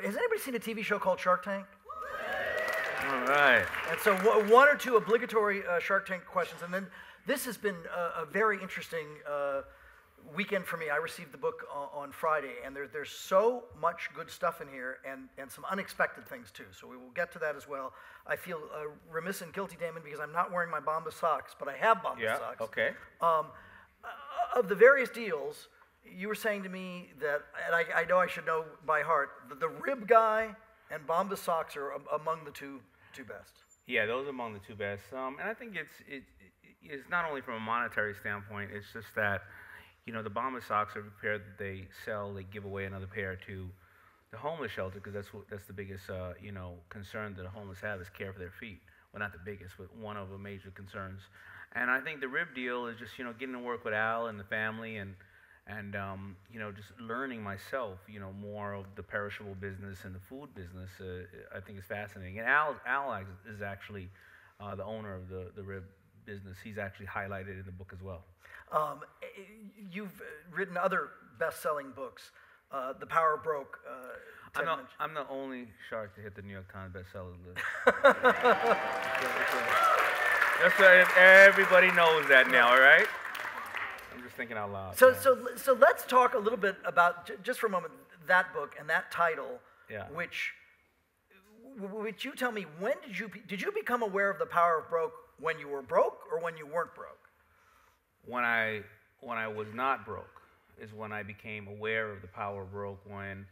has anybody seen a TV show called Shark Tank? All right. And so one or two obligatory Shark Tank questions, and then this has been a very interesting weekend for me. I received the book on Friday, and there's so much good stuff in here, and some unexpected things too. So we will get to that as well. I feel remiss and guilty, Daymond, because I'm not wearing my Bombas socks, but I have Bombas socks. Okay. Of the various deals, you were saying to me that, and I know I should know by heart, the Rib Guy and Bombas socks are among the two best. Yeah, those are among the two best. And I think it's not only from a monetary standpoint. It's just that, you know, the Bombas socks are a pair that they sell. They give away another pair to the homeless shelter, because that's the biggest you know, concern that the homeless have, is care for their feet. Well, not the biggest, but one of the major concerns. And I think the rib deal is just, you know, getting to work with Al and the family, and you know, just learning myself, you know, more of the perishable business and the food business. I think is fascinating. And Al is actually the owner of the rib business. He's actually highlighted in the book as well. You've written other best-selling books. The Power of Broke. I'm the only shark to hit the New York Times bestseller list. That's right. Everybody knows that now, all right? I'm just thinking out loud. So let's talk a little bit about, just for a moment, that book and that title, which you tell me, when did you become aware of the power of broke? When you were broke or when you weren't broke? When I was not broke is when I became aware of the power of broke, when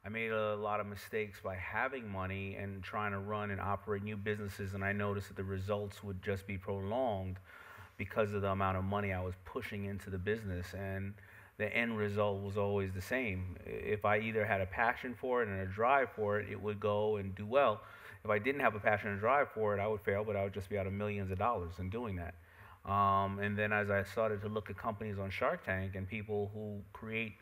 I made a lot of mistakes by having money and trying to run and operate new businesses, and I noticed that the results would just be prolonged because of the amount of money I was pushing into the business, and the end result was always the same. If I either had a passion for it and a drive for it, it would go and do well. If I didn't have a passion and drive for it, I would fail, but I would just be out of millions of dollars in doing that. And then as I started to look at companies on Shark Tank and people who create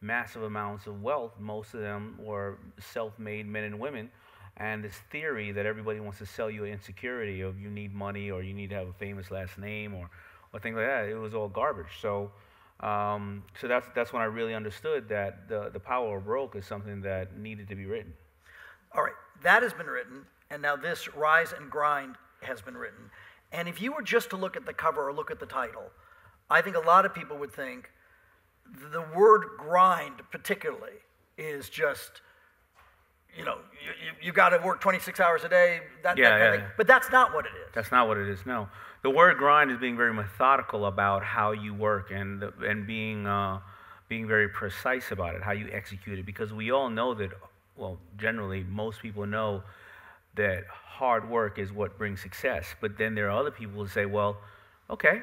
massive amounts of wealth, most of them were self-made men and women, and this theory that everybody wants to sell you insecurity of you need money or you need to have a famous last name or things like that, it was all garbage. So so that's when I really understood that the power of broke is something that needed to be written. All right, that has been written, and now this Rise and Grind has been written. And if you were just to look at the cover or look at the title, I think a lot of people would think the word grind particularly is just, you know, you got to work 26 hours a day, that kind of thing. But that's not what it is. That's not what it is, no. The word grind is being very methodical about how you work and being very precise about it, how you execute it, because we all know that, well, generally, most people know that hard work is what brings success. But then there are other people who say, well, okay,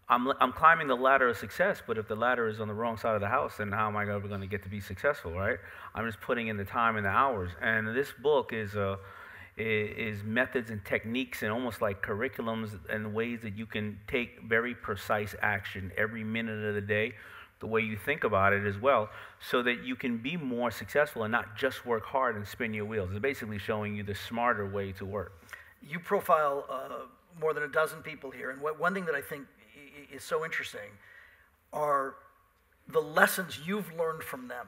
I'm climbing the ladder of success, but if the ladder is on the wrong side of the house, then how am I ever going to get to be successful, right? I'm just putting in the time and the hours. And this book is methods and techniques and almost like curriculums and ways that you can take very precise action every minute of the day, the way you think about it as well, so that you can be more successful and not just work hard and spin your wheels. It's basically showing you the smarter way to work. You profile more than a dozen people here, and one thing that I think is so interesting are the lessons you've learned from them.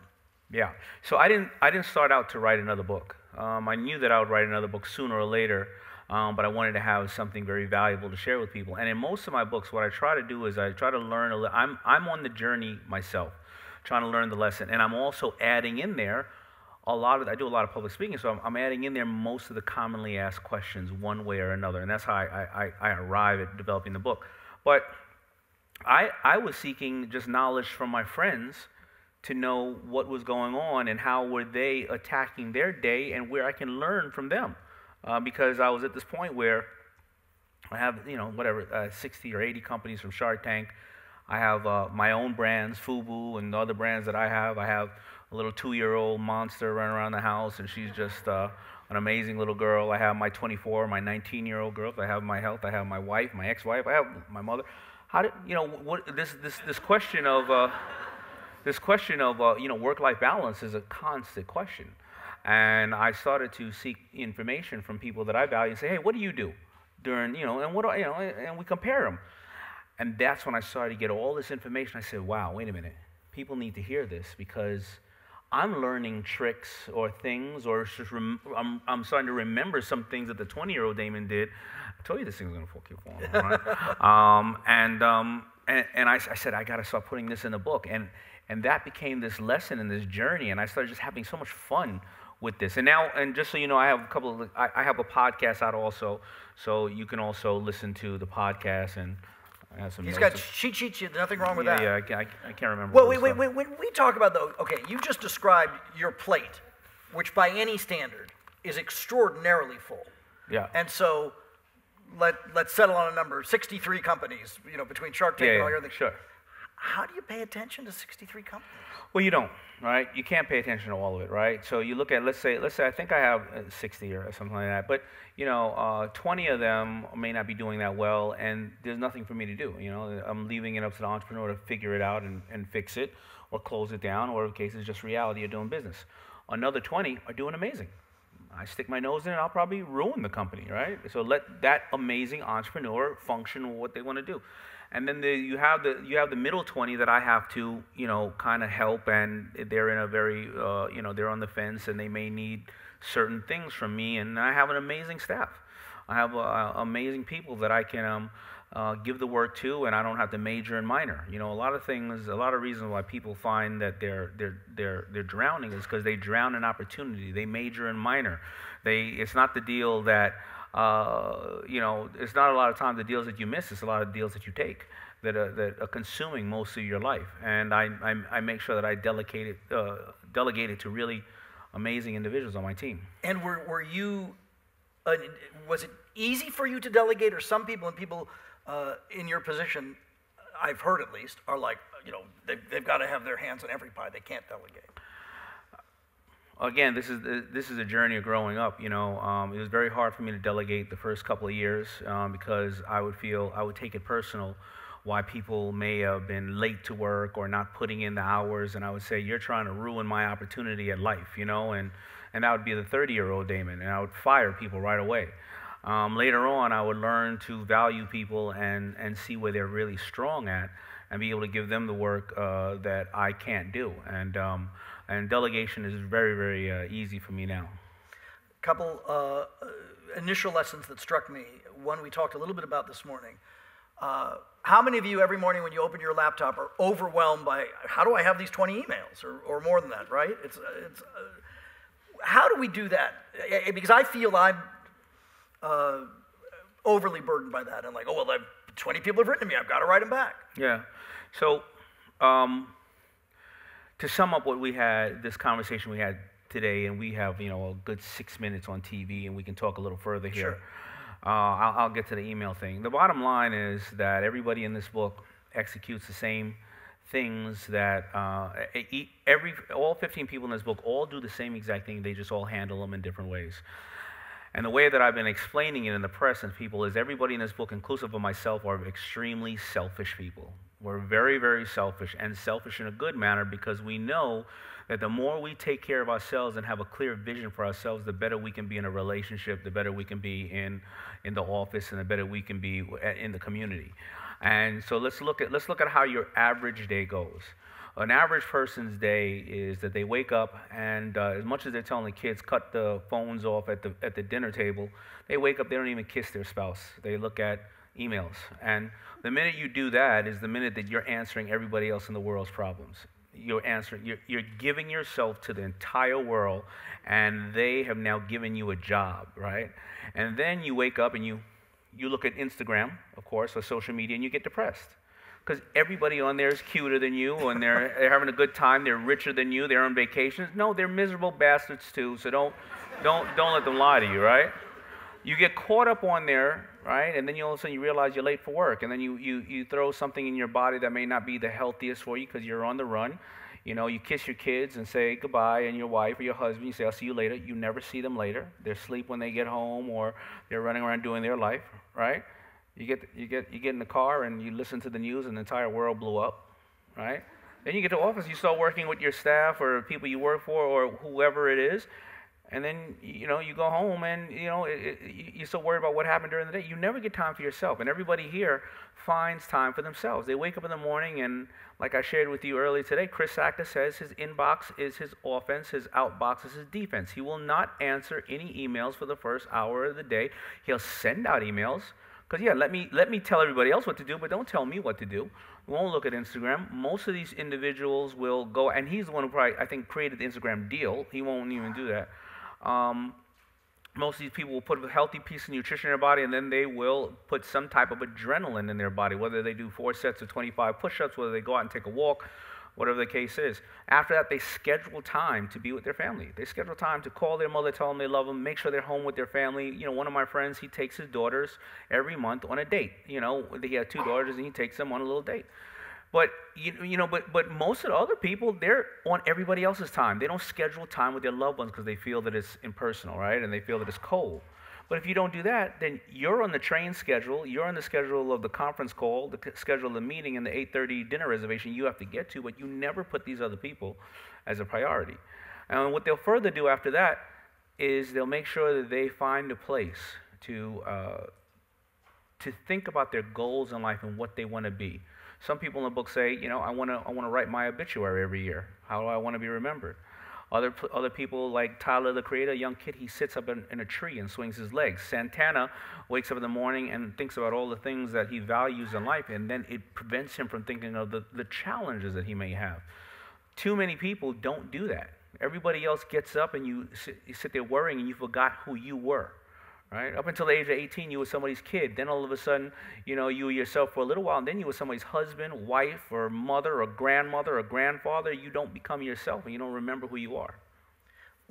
Yeah, so I didn't start out to write another book. I knew that I would write another book sooner or later, but I wanted to have something very valuable to share with people. And in most of my books, what I try to do is I try to learn. I'm on the journey myself, trying to learn the lesson, and I'm also adding in there I do a lot of public speaking, so I'm adding in there most of the commonly asked questions one way or another, and that's how I arrive at developing the book. But I was seeking just knowledge from my friends to know what was going on and how were they attacking their day and where I can learn from them. Because I was at this point where I have, 60 or 80 companies from Shark Tank. I have my own brands, FUBU, and the other brands that I have. I have a little 2-year-old monster running around the house, and she's just an amazing little girl. I have my 24, my 19-year-old girls. I have my health. I have my wife, my ex-wife. I have my mother. This question of work-life balance is a constant question. And I started to seek information from people that I value and say, hey, what do you do during, and we compare them. And that's when I started to get all this information. I said, wow, wait a minute. People need to hear this because I'm learning tricks or things, or it's just I'm starting to remember some things that the 20-year-old Daymond did. I told you this thing was going to fuck you for, right? I said, I got to start putting this in the book. And that became this lesson and this journey, and I started just having so much fun with this. And now, and just so you know, I have I have a podcast out also, so you can also listen to the podcast and I have some. He's notes. got cheat sheets. Nothing wrong with that. Yeah, I can't remember. Well, wait. When we talk about though, okay, you just described your plate, which by any standard is extraordinarily full. Yeah. And so, let's settle on a number: 63 companies. You know, between Shark Tank and all your other things. Sure. How do you pay attention to 63 companies? Well, you don't, right? You can't pay attention to all of it, right? So you look at, let's say I think I have 60 or something like that, but 20 of them may not be doing that well, and there's nothing for me to do. I'm leaving it up to the entrepreneur to figure it out and fix it, or close it down, or in case it's just reality of doing business. Another 20 are doing amazing. I stick my nose in it, I'll probably ruin the company, right? So let that amazing entrepreneur function with what they want to do. And then you have the middle 20 that I have to, kind of help, and they're in a very, they're on the fence, and they may need certain things from me. And I have an amazing staff. I have amazing people that I can give the work to, and I don't have to major and minor. A lot of reasons why people find that they're drowning is because they drown in opportunity. They major and minor. It's not the deal that. It's not a lot of times the deals that you miss, it's a lot of deals that you take that are consuming most of your life. And I make sure that I delegate it to really amazing individuals on my team. And were you, was it easy for you to delegate, or some people in your position, I've heard at least, are like, they've got to have their hands in every pie, they can't delegate? Again, this is a journey of growing up. It was very hard for me to delegate the first couple of years because I would take it personal why people may have been late to work or not putting in the hours, and I would say, you're trying to ruin my opportunity at life, and that would be the 30-year-old Daymond, and I would fire people right away. Later on, I would learn to value people and see where they're really strong at, and be able to give them the work that I can't do. And delegation is very, very easy for me now. Couple initial lessons that struck me. One we talked a little bit about this morning. How many of you every morning when you open your laptop are overwhelmed by, how do I have these 20 emails or more than that, right? How do we do that? Because I feel I'm overly burdened by that. I'm like, 20 people have written to me, I've got to write them back. Yeah. So, to sum up this conversation we had today, and we have, a good 6 minutes on TV, and we can talk a little further here. Sure. I'll get to the email thing. The bottom line is that everybody in this book executes the same things that all 15 people in this book all do the same exact thing. They just all handle them in different ways. And the way that I've been explaining it in the press and people is everybody in this book, inclusive of myself, are extremely selfish people. We're very, very selfish, and selfish in a good manner, because we know that the more we take care of ourselves and have a clear vision for ourselves, the better we can be in a relationship, the better we can be in the office, and the better we can be in the community. And so let's look at how your average day goes. An average person's day is that they wake up, and as much as they're telling the kids cut the phones off at the dinner table, they wake up, they don't even kiss their spouse. They look at emails. And the minute you do that is the minute that you're answering everybody else in the world's problems. You're giving yourself to the entire world, and they have now given you a job, right? And then you wake up and you look at Instagram, of course, or social media, and you get depressed. Because everybody on there is cuter than you, and they're having a good time, they're richer than you, they're on vacations. No, they're miserable bastards too, so don't let them lie to you, right? You get caught up on there, right? And then all of a sudden you realize you're late for work, and then you throw something in your body that may not be the healthiest for you because you're on the run. You kiss your kids and say goodbye, and your wife or your husband, you say, I'll see you later. You never see them later. They're asleep when they get home, or they're running around doing their life, right? You get in the car and you listen to the news, and the entire world blew up, right? Then you get to office, you start working with your staff or people you work for or whoever it is, And then, you go home and, you're so worried about what happened during the day. You never get time for yourself. And everybody here finds time for themselves. They wake up in the morning and, like I shared with you earlier today, Chris Sacca says his inbox is his offense, his outbox is his defense. He will not answer any emails for the first hour of the day. He'll send out emails. Because, let me tell everybody else what to do, but don't tell me what to do. We won't look at Instagram. Most of these individuals will go, and he's the one who probably, I think, created the Instagram deal. He won't even do that. Most of these people will put a healthy piece of nutrition in their body, and then they will put some type of adrenaline in their body, whether they do 4 sets of 25 push-ups, whether they go out and take a walk, whatever the case is. After that, they schedule time to be with their family. They schedule time to call their mother, tell them they love them, make sure they're home with their family. One of my friends, he takes his daughters every month on a date. He has 2 daughters, and he takes them on a little date. But but most of the other people, they're on everybody else's time. They don't schedule time with their loved ones because they feel that it's impersonal, right? And they feel that it's cold. But if you don't do that, then you're on the train schedule, you're on the schedule of the conference call, the schedule of the meeting, and the 8:30 dinner reservation you have to get to, but you never put these other people as a priority. And what they'll further do after that is they'll make sure that they find a place to think about their goals in life and what they want to be. Some people in the book say, I want to write my obituary every year. How do I want to be remembered? Other people like Tyler, the Creator, a young kid, he sits up in a tree and swings his legs. Santana wakes up in the morning and thinks about all the things that he values in life, and then it prevents him from thinking of the challenges that he may have. Too many people don't do that. Everybody else gets up and you sit there worrying and you forgot who you were. Right? Up until the age of 18, you were somebody's kid. Then all of a sudden, you were yourself for a little while, and then you were somebody's husband, wife, or mother, or grandmother, or grandfather. You don't become yourself, and you don't remember who you are.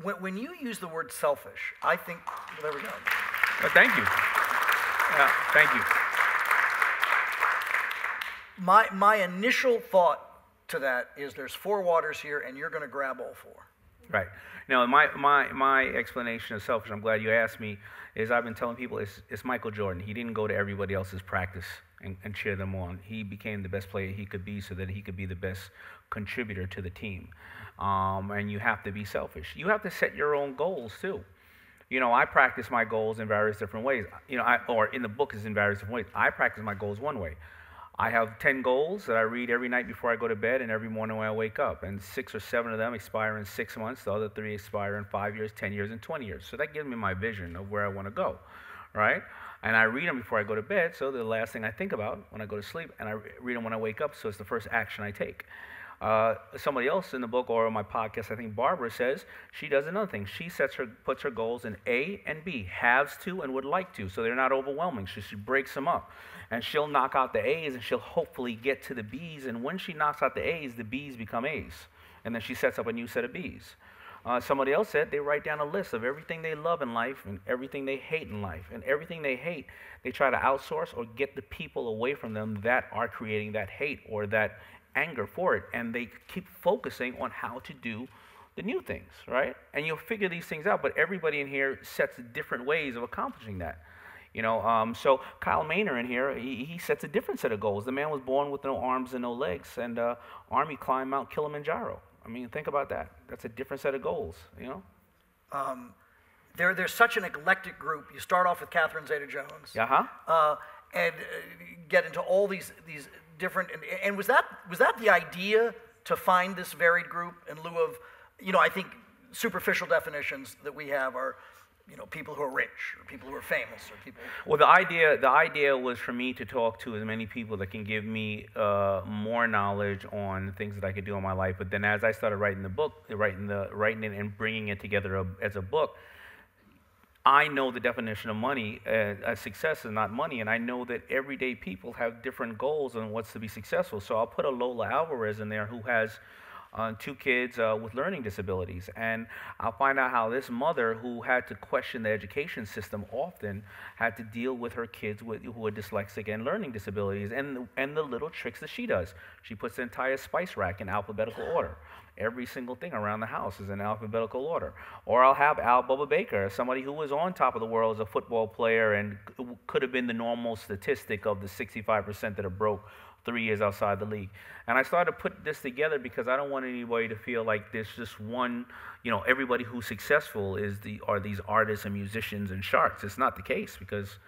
When you use the word selfish, I think, there we go. Thank you. Yeah, thank you. My initial thought to that is there's 4 waters here, and you're going to grab all 4. Right. Now, my explanation of selfish, I'm glad you asked me, is I've been telling people it's Michael Jordan. He didn't go to everybody else's practice and cheer them on. He became the best player he could be so that he could be the best contributor to the team. And you have to be selfish. You have to set your own goals, too. I practice my goals in various different ways. Or in the book is in various different ways. I practice my goals one way. I have 10 goals that I read every night before I go to bed and every morning when I wake up. And 6 or 7 of them expire in 6 months. The other 3 expire in 5 years, 10 years, and 20 years. So that gives me my vision of where I want to go, right? And I read them before I go to bed, so they're the last thing I think about when I go to sleep. And I read them when I wake up, so it's the first action I take. Somebody else in the book or on my podcast, I think Barbara says, she does another thing. She puts her goals in A and B, has to and would like to, so they're not overwhelming. She breaks them up. And she'll knock out the A's, and she'll hopefully get to the B's. And when she knocks out the A's, the B's become A's. And then she sets up a new set of B's. Somebody else said they write down a list of everything they love in life and everything they hate in life. And everything they hate, they try to outsource or get the people away from them that are creating that hate or that anger for it. And they keep focusing on how to do the new things, right? And you'll figure these things out, but everybody in here sets different ways of accomplishing that. So Kyle Maynard in here, he sets a different set of goals. The man was born with no arms and no legs, and Army climbed Mount Kilimanjaro. I mean, think about that. That's a different set of goals, There's such an eclectic group. You start off with Catherine Zeta-Jones, and get into all these different. And was that the idea to find this varied group in lieu of, I think superficial definitions that we have are, people who are rich or people who are famous or people. Well, the idea was for me to talk to as many people that can give me more knowledge on things that I could do in my life. But then as I started writing the book, writing it and bringing it together as a book, I know the definition of money. Success is not money, and I know that everyday people have different goals on what's to be successful. So I'll put a Lola Alvarez in there who has 2 kids with learning disabilities. And I'll find out how this mother who had to question the education system often had to deal with her kids who are dyslexic and learning disabilities and the little tricks that she does. She puts the entire spice rack in alphabetical order. Every single thing around the house is in alphabetical order. Or I'll have Al Bubba Baker, somebody who was on top of the world as a football player and could have been the normal statistic of the 65% that are broke 3 years outside the league. And I started to put this together because I don't want anybody to feel like there's just one, everybody who's successful are these artists and musicians and sharks. It's not the case because,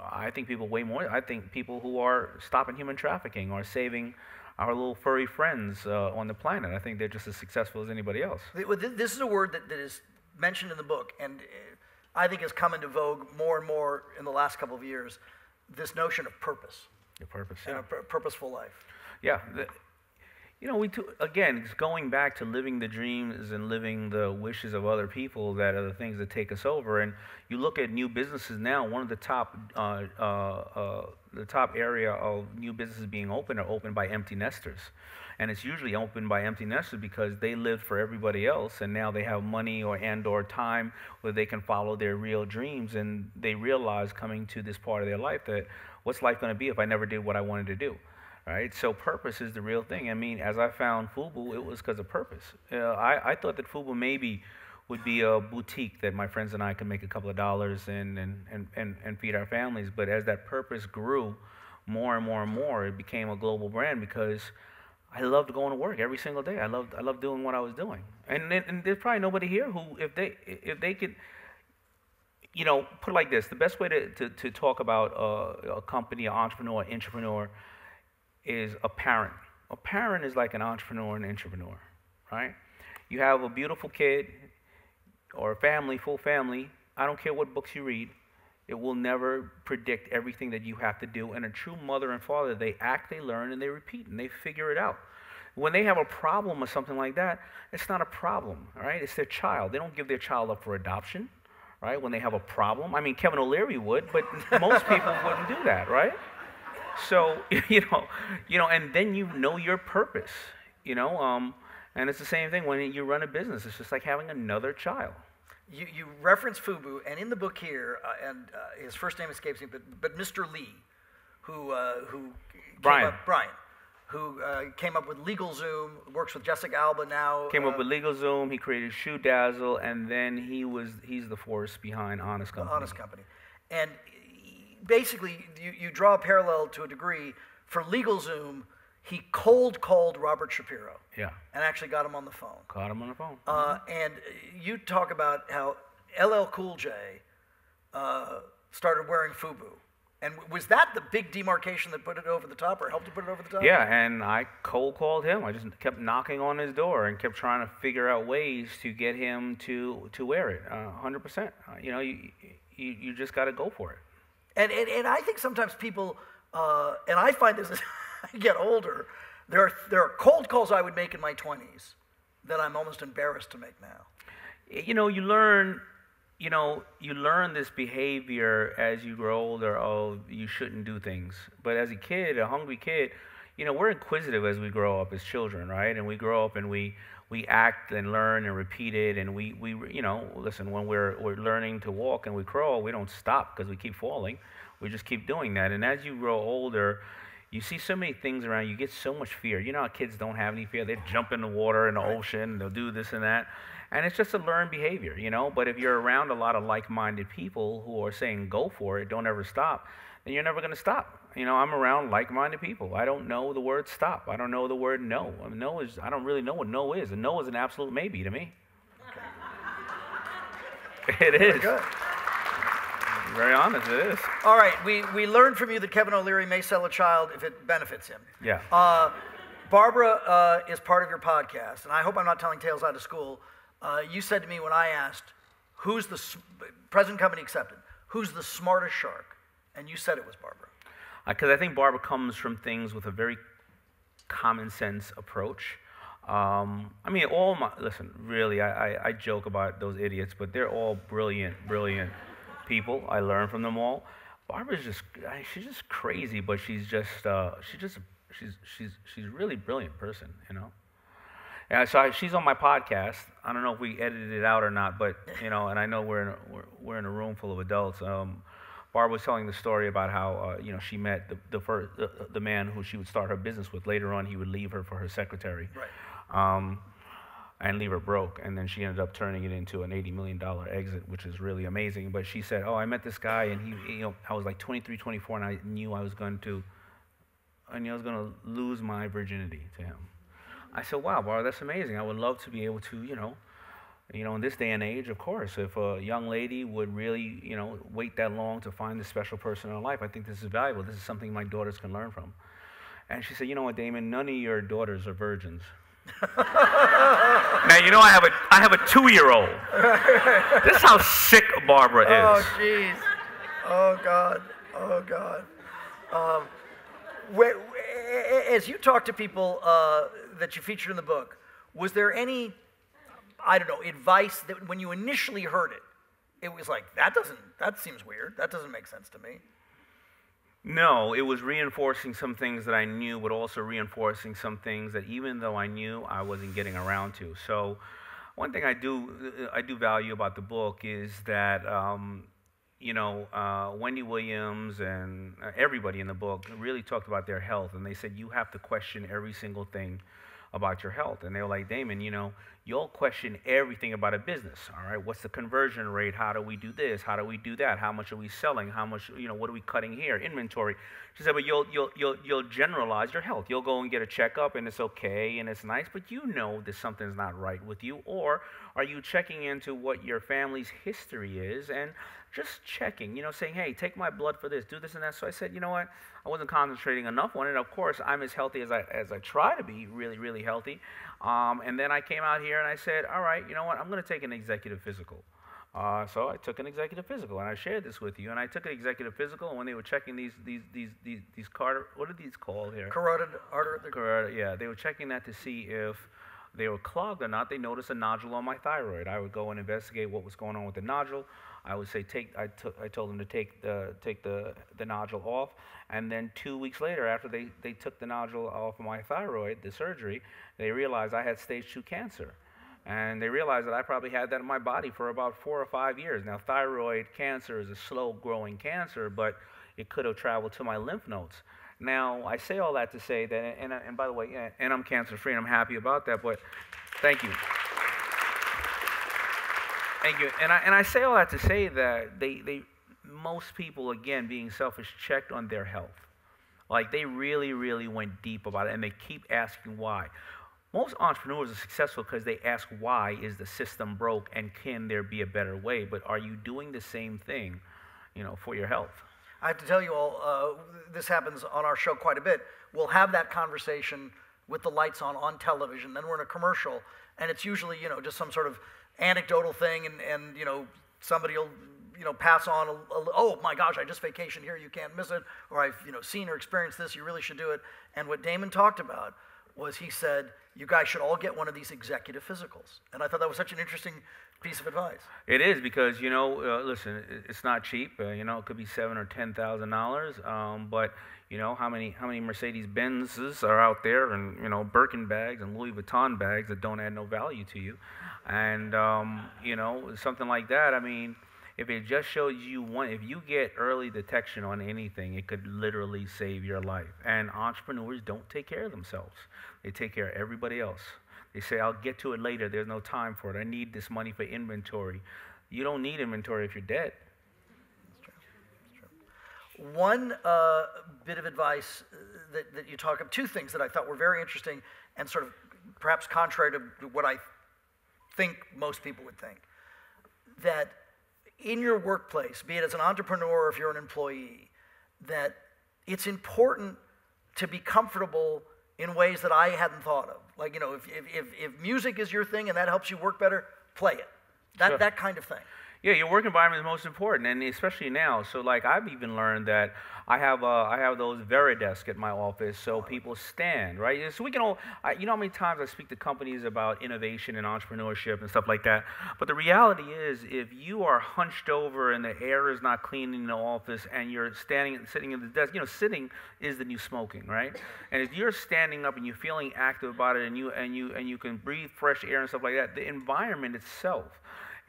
I think people way more. I think people who are stopping human trafficking or saving our little furry friends on the planet, I think they're just as successful as anybody else. This is a word that is mentioned in the book, and I think has come into vogue more and more in the last couple of years, this notion of purpose. Your purpose, and a purposeful life. Yeah. Again, it's going back to living the dreams and living the wishes of other people that are the things that take us over. And you look at new businesses now, one of the top area of new businesses being open are opened by empty nesters. And it's usually opened by empty nesters because they lived for everybody else, and now they have money or time where they can follow their real dreams, and they realize coming to this part of their life that what's life going to be if I never did what I wanted to do, right? So purpose is the real thing. I mean, as I found FUBU, it was because of purpose. I thought that FUBU maybe would be a boutique that my friends and I could make a couple of dollars in and feed our families, but as that purpose grew more and more and more, it became a global brand because I loved going to work every single day. I loved doing what I was doing. And there's probably nobody here who, if they could, put it like this, the best way to talk about a company, an entrepreneur, intrapreneur, is a parent. A parent is like an entrepreneur and intrapreneur, right? You have a beautiful kid or a family, full family. I don't care what books you read. It will never predict everything that you have to do. And a true mother and father, they act, they learn, and they repeat, and they figure it out. When they have a problem or something like that, it's not a problem, right? It's their child. They don't give their child up for adoption, right? When they have a problem. I mean, Kevin O'Leary would, but most people wouldn't do that, right? So, and then you know your purpose, and it's the same thing when you run a business. It's just like having another child. You reference FUBU, and in the book here, his first name escapes me, but Mr. Lee, who Brian, came up with LegalZoom, works with Jessica Alba now. Came up with LegalZoom. He created Shoe Dazzle, and then he's the force behind Honest Company. Honest Company, and basically you draw a parallel to a degree. For LegalZoom, he cold called Robert Shapiro. Yeah. And actually got him on the phone. Caught him on the phone. And you talk about how LL Cool J started wearing FUBU. And was that the big demarcation that put it over the top, or helped you put it over the top? Yeah, and I cold called him. I just kept knocking on his door and kept trying to figure out ways to get him to wear it. 100%. You just got to go for it. And I think sometimes people, and I find this as I get older, there are cold calls I would make in my 20s that I'm almost embarrassed to make now. You learn this behavior as you grow older of you shouldn't do things. But as a kid, a hungry kid, we're inquisitive as we grow up as children, right? And we grow up and we act and learn and repeat it. And we listen, when we're learning to walk and we crawl, we don't stop because we keep falling. We just keep doing that. And as you grow older, you see so many things around, you get so much fear. You know how kids don't have any fear? They jump in the water, in the ocean, they'll do this and that. And it's just a learned behavior, But if you're around a lot of like-minded people who are saying, go for it, don't ever stop, then you're never going to stop. I'm around like-minded people. I don't know the word stop. I don't know the word no. I don't really know what no is. A no is an absolute maybe to me. Okay. It is. Good. Very honest, it is. All right, we learned from you that Kevin O'Leary may sell a child if it benefits him. Yeah. Barbara is part of your podcast, and I hope I'm not telling tales out of school. You said to me when I asked, who's the, present company accepted, who's the smartest shark? And you said it was Barbara. Because I think Barbara comes from things with a very common sense approach. Listen, really, I joke about those idiots, but they're all brilliant people. I learn from them all. Barbara's she's just crazy, but she's a really brilliant person, Yeah, so she's on my podcast. I don't know if we edited it out or not, but and I know we're in a room full of adults. Barbara was telling the story about how she met the man who she would start her business with. Later on, he would leave her for her secretary. Right. And leave her broke, and then she ended up turning it into an $80 million exit, which is really amazing. But she said, I met this guy, and he I was like 23, 24, and I knew I was going to and I was going to lose my virginity to him. I said, wow, Barbara, that's amazing. I would love to be able to, in this day and age, of course, if a young lady would really, wait that long to find this special person in her life, I think this is valuable. This is something my daughters can learn from. And she said, you know what, Daymond, none of your daughters are virgins. Now, I have a 2-year-old. This is how sick Barbara is. Oh, jeez. Oh, God. Oh, God. As you talk to people that you featured in the book, was there any, I don't know, advice that when you initially heard it, it was like, that seems weird. That doesn't make sense to me. No, it was reinforcing some things that I knew, but also reinforcing some things that even though I knew, I wasn't getting around to. So one thing I do value about the book is that, Wendy Williams and everybody in the book really talked about their health, and they said you have to question every single thing about your health. And they were like, Daymond, you'll question everything about a business, all right? What's the conversion rate? How do we do this? How do we do that? How much are we selling? How much, what are we cutting here? Inventory. She said, but you'll generalize your health. You'll go and get a checkup, and it's okay, and it's nice, but you know that something's not right with you. Or are you checking into what your family's history is and just checking, saying, hey, take my blood for this, do this and that. So I said, you know what? I wasn't concentrating enough on it. Of course, I'm as healthy as I try to be, really, really healthy. And then I came out here and I said, all right, you know what? I'm going to take an executive physical. So I took an executive physical, and I shared this with you. And I took an executive physical, and when they were checking these what are these called here? Carotid artery. Carotid, yeah. They were checking that to see if they were clogged or not. They noticed a nodule on my thyroid. I would go and investigate what was going on with the nodule. I would say I told them to take the nodule off, and then 2 weeks later, after they took the nodule off of my thyroid, the surgery, they realized I had stage 2 cancer. And they realized that I probably had that in my body for about 4 or 5 years. Now, thyroid cancer is a slow-growing cancer, but it could have traveled to my lymph nodes. Now, I say all that to say that, and by the way, and I'm cancer-free, and I'm happy about that, but thank you. Thank you. And I say all that to say that most people, again, being selfish, checked on their health. Like, they really, really went deep about it, and they keep asking why. Most entrepreneurs are successful because they ask why is the system broke and can there be a better way, but are you doing the same thing, for your health? I have to tell you all, this happens on our show quite a bit. We'll have that conversation with the lights on television, then we're in a commercial, and it's usually, just some sort of anecdotal thing, and somebody will, pass on, oh my gosh, I just vacationed here, you can't miss it, or I've, seen or experienced this, you really should do it. And what Daymond talked about was he said, you guys should all get one of these executive physicals. And I thought that was such an interesting piece of advice. It is because, listen, it's not cheap. It could be $7,000 or $10,000. But, how many Mercedes Benzes are out there and, Birkin bags and Louis Vuitton bags that don't add no value to you. And, something like that, I mean, if it just shows you if you get early detection on anything, it could literally save your life. And entrepreneurs don't take care of themselves. They take care of everybody else. They say, I'll get to it later. There's no time for it. I need this money for inventory. You don't need inventory if you're dead. That's true. That's true. One bit of advice that you talk of, two things that I thought were very interesting and sort of perhaps contrary to what I think most people would think, that in your workplace, be it as an entrepreneur or if you're an employee, that it's important to be comfortable in ways that I hadn't thought of. Like, if music is your thing and that helps you work better, play it. That kind of thing. Yeah, your work environment is most important, and especially now. So, like, I've even learned that I have those Veridesk at my office, so people stand, right? So we can all, you know how many times I speak to companies about innovation and entrepreneurship and stuff like that. But the reality is, if you are hunched over and the air is not clean in the office, and you're sitting at the desk, sitting is the new smoking, right? And if you're standing up and you're feeling active about it, and you can breathe fresh air and stuff like that, the environment itself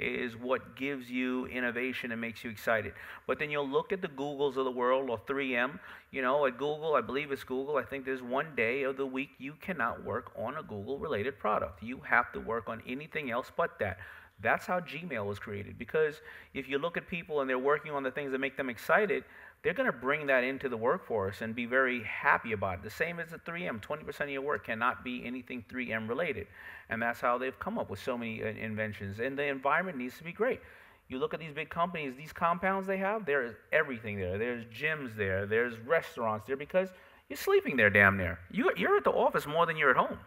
is what gives you innovation and makes you excited. But then you'll look at the Googles of the world, or 3M. At Google, I believe it's Google, I think there's one day of the week you cannot work on a Google-related product. You have to work on anything else but that. That's how Gmail was created. Because if you look at people and they're working on the things that make them excited, they're going to bring that into the workforce and be very happy about it. The same as the 3M. 20% of your work cannot be anything 3M related. And that's how they've come up with so many inventions. And the environment needs to be great. You look at these big companies, these compounds they have, there is everything there. There's gyms there, there's restaurants there, because you're sleeping there damn near. You're at the office more than you're at home.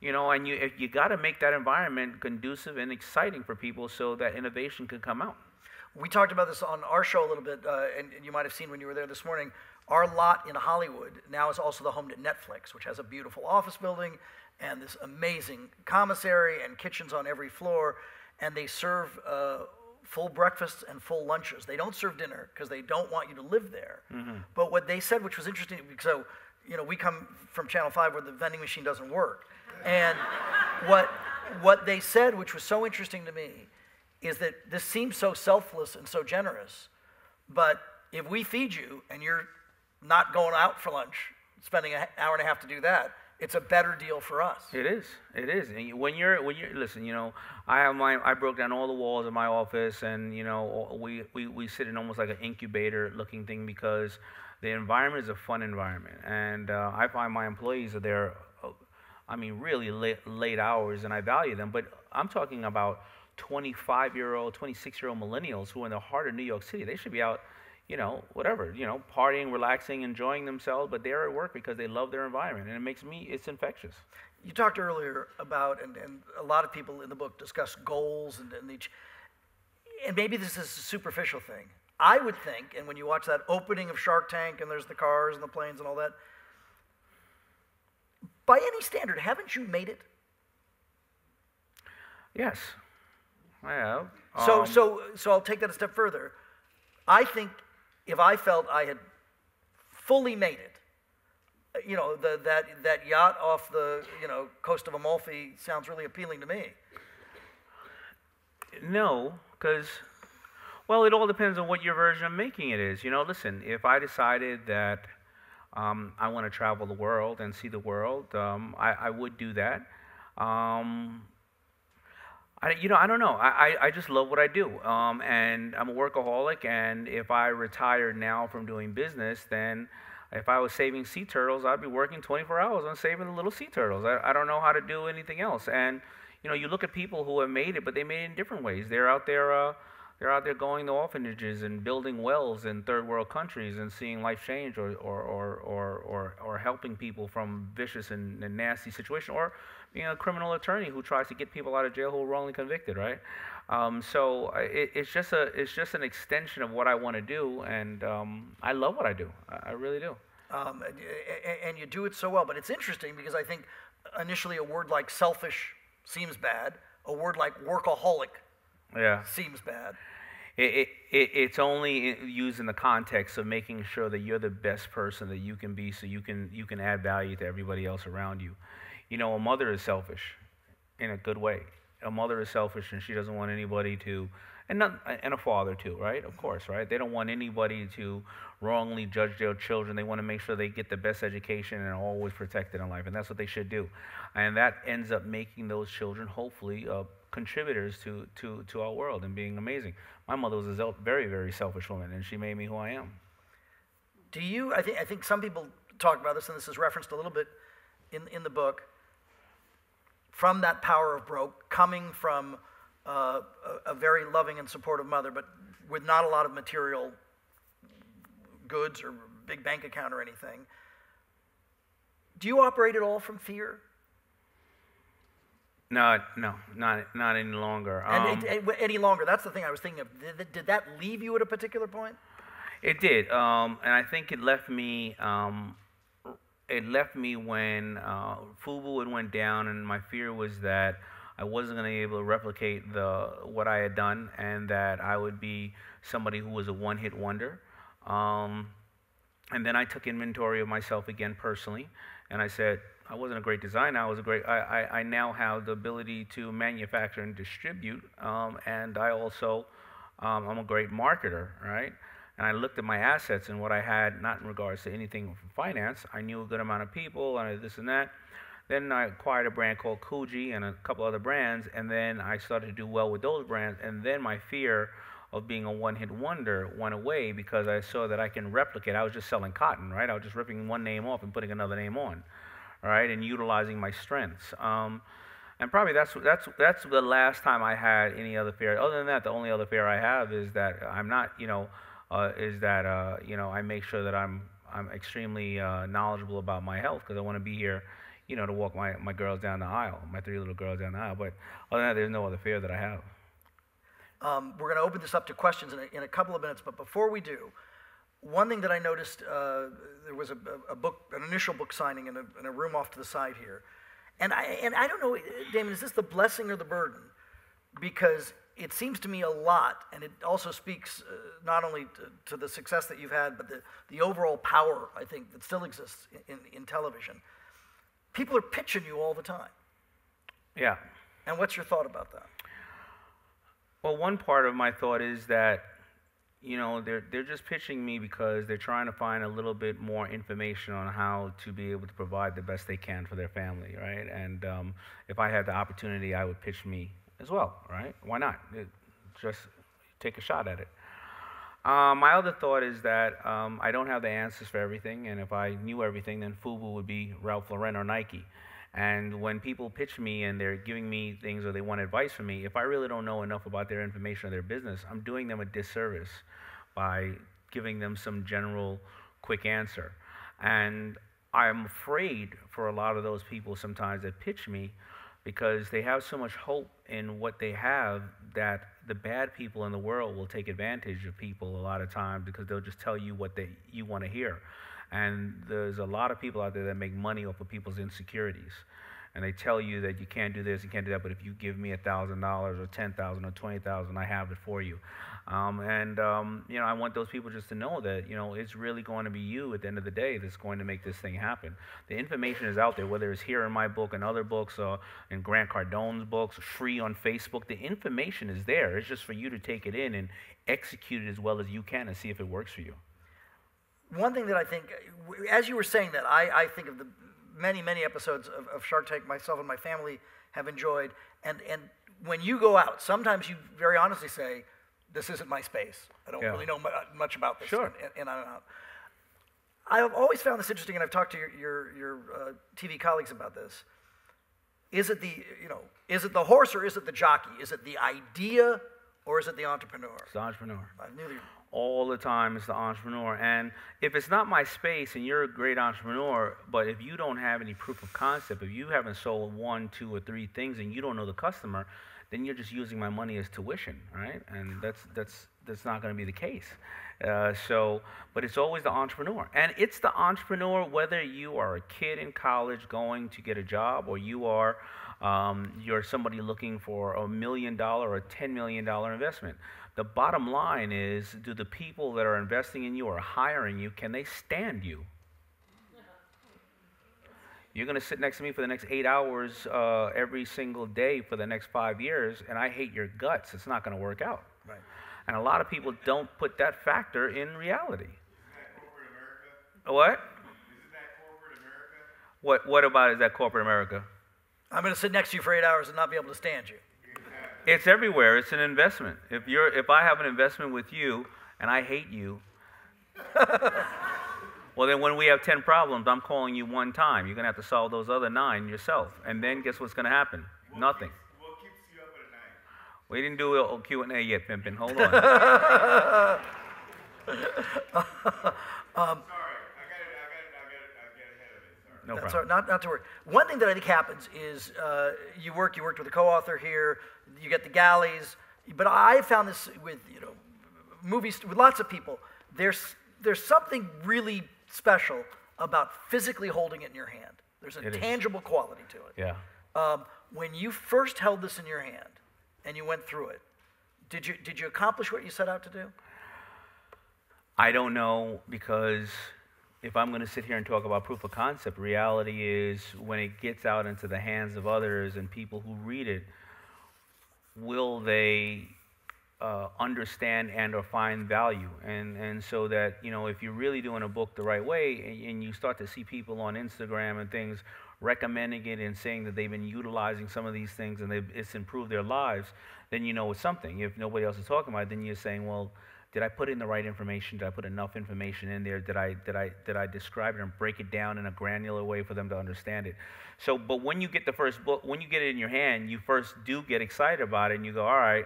You know, and you got to make that environment conducive and exciting for people so that innovation can come out. We talked about this on our show a little bit, and you might have seen when you were there this morning. Our lot in Hollywood now is also the home to Netflix, which has a beautiful office building and this amazing commissary and kitchens on every floor, and they serve full breakfasts and full lunches. They don't serve dinner because they don't want you to live there. But what they said, which was interesting, so you know, we come from Channel 5 where the vending machine doesn't work. And what they said, which was so interesting to me, is that this seems so selfless and so generous, but if we feed you and you're not going out for lunch, spending an hour and a half to do that, it's a better deal for us. It is. It is. And when you're listen, you know, I broke down all the walls of my office, and you know, we sit in almost like an incubator looking thing, because the environment is a fun environment, and I find my employees are there. I mean, really late hours, and I value them. But I'm talking about 25-year-old, 26-year-old millennials who are in the heart of New York City. They should be out, you know, whatever, you know, partying, relaxing, enjoying themselves, but they're at work because they love their environment, and it's infectious. You talked earlier about, and a lot of people in the book discuss goals, and maybe this is a superficial thing. I would think, and when you watch that opening of Shark Tank, and there's the cars and the planes and all that, by any standard, haven't you made it? Yes, I have. So I'll take that a step further. I think if I felt I had fully made it, you know, that yacht off the, you know, coast of Amalfi sounds really appealing to me. No, because, well, it all depends on what your version of making it is. You know, listen, if I decided that I want to travel the world and see the world, I would do that. I don't know. I just love what I do, and I'm a workaholic. And if I retired now from doing business, then if I was saving sea turtles, I'd be working 24 hours on saving the little sea turtles. I don't know how to do anything else. And you know, you look at people who have made it, but they made it in different ways. They're out there going to orphanages and building wells in third world countries and seeing life change, or helping people from vicious and nasty situations, or being a criminal attorney who tries to get people out of jail who are wrongly convicted, right? So it's just an extension of what I want to do, and I love what I do. I really do. And you do it so well. But it's interesting because I think initially a word like selfish seems bad. A word like workaholic seems bad. It's only used in the context of making sure that you're the best person that you can be, so you can add value to everybody else around you. You know, a mother is selfish in a good way. A mother is selfish, and she doesn't want anybody to, and a father too, right? Of course, right? They don't want anybody to wrongly judge their children. They want to make sure they get the best education and are always protected in life, and that's what they should do. And that ends up making those children, hopefully, contributors to our world and being amazing. My mother was a very, very selfish woman, and she made me who I am. Do you? I think some people talk about this, and this is referenced a little bit in the book. From that power of broke, coming from a very loving and supportive mother, but with not a lot of material goods or big bank account or anything. Do you operate at all from fear? No, not any longer. Any longer? That's the thing I was thinking of. Did that leave you at a particular point? It did, and I think it left me. It left me when FUBU went down, and my fear was that I wasn't going to be able to replicate what I had done, and that I would be somebody who was a one-hit wonder. And then I took inventory of myself again personally, and I said, I wasn't a great designer. I now have the ability to manufacture and distribute, and I also I'm a great marketer, right? And I looked at my assets and what I had, not in regards to anything from finance. I knew a good amount of people, and this and that. Then I acquired a brand called Coogee and a couple other brands, and then I started to do well with those brands, and then my fear of being a one-hit wonder went away because I saw that I can replicate. I was just selling cotton, right? I was just ripping one name off and putting another name on, all right, and utilizing my strengths. And probably that's the last time I had any other fear. Other than that, the only other fear I have is that I'm not, I make sure that I'm extremely knowledgeable about my health because I want to be here, to walk my girls down the aisle, my 3 little girls down the aisle. But other than that, there's no other fear that I have. We're going to open this up to questions in a couple of minutes, but before we do, one thing that I noticed, there was an initial book signing in a room off to the side here. And I don't know, Daymond, is this the blessing or the burden? Because it seems to me a lot, and it also speaks not only to the success that you've had, but the overall power, I think, that still exists in television. People are pitching you all the time. Yeah. And what's your thought about that? Well, one part of my thought is that, they're just pitching me because they're trying to find a little bit more information on how to be able to provide the best they can for their family, right? And if I had the opportunity, I would pitch me as well, right? Why not? Just take a shot at it. My other thought is that I don't have the answers for everything, and if I knew everything, then FUBU would be Ralph Lauren or Nike. And when people pitch me and they're giving me things or they want advice from me, if I really don't know enough about their information or their business, I'm doing them a disservice by giving them some general quick answer. And I'm afraid for a lot of those people sometimes that pitch me because they have so much hope in what they have that the bad people in the world will take advantage of people a lot of times because they'll just tell you what you want to hear. And there's a lot of people out there that make money off of people's insecurities. And they tell you that you can't do this, you can't do that, but if you give me $1,000 or $10,000 or $20,000, I have it for you. I want those people just to know that, it's really going to be you at the end of the day that's going to make this thing happen. The information is out there, whether it's here in my book and other books or in Grant Cardone's books, free on Facebook. The information is there. It's just for you to take it in and execute it as well as you can and see if it works for you. One thing that I think, as you were saying that, I think of the many, many episodes of Shark Tank myself and my family have enjoyed. And when you go out, sometimes you very honestly say, this isn't my space. I don't really know much about this. Sure. And I'm out. I've always found this interesting, and I've talked to your TV colleagues about this. Is it the horse or is it the jockey? Is it the idea or is it the entrepreneur? It's the entrepreneur. I knew you. All the time, it's the entrepreneur. And if it's not my space and you're a great entrepreneur, but if you don't have any proof of concept, if you haven't sold 1, 2, or 3 things and you don't know the customer, then you're just using my money as tuition, right? And that's not going to be the case. But it's always the entrepreneur. And it's the entrepreneur whether you are a kid in college going to get a job or you're somebody looking for $1 million or a $10 million investment. The bottom line is, do the people that are investing in you or hiring you, can they stand you? You're going to sit next to me for the next 8 hours every single day for the next 5 years, and I hate your guts. It's not going to work out. Right. And a lot of people don't put that factor in reality. Isn't that corporate America? What? Isn't that corporate America? What about is that corporate America? I'm going to sit next to you for 8 hours and not be able to stand you. It's everywhere. It's an investment. If I have an investment with you and I hate you, well, then when we have 10 problems, I'm calling you one time. You're going to have to solve those other 9 yourself. And then guess what's going to happen? Nothing. What keeps you up at night? We didn't do a Q&A yet, Pimpin'. Hold on. Sorry, I got ahead of it. Sorry. No That's problem. all right, not to worry. One thing that I think happens is you worked with a co-author here, you get the galleys, but I found this with movies with lots of people. There's something really special about physically holding it in your hand. There's a tangible quality to it. Yeah. When you first held this in your hand and you went through it, did you accomplish what you set out to do? I don't know, because if I'm going to sit here and talk about proof of concept, reality is when it gets out into the hands of others and people who read it, will they understand and or find value, and so that, you know, if you're really doing a book the right way, and you start to see people on Instagram and things recommending it and saying that they've been utilizing some of these things and it's improved their lives, then you know it's something. If nobody else is talking about it, then you're saying, well, did I put in the right information? Did I put enough information in there? Did I describe it and break it down in a granular way for them to understand it? So, but when you get the first book, when you get it in your hand, you first do get excited about it, and you go, all right,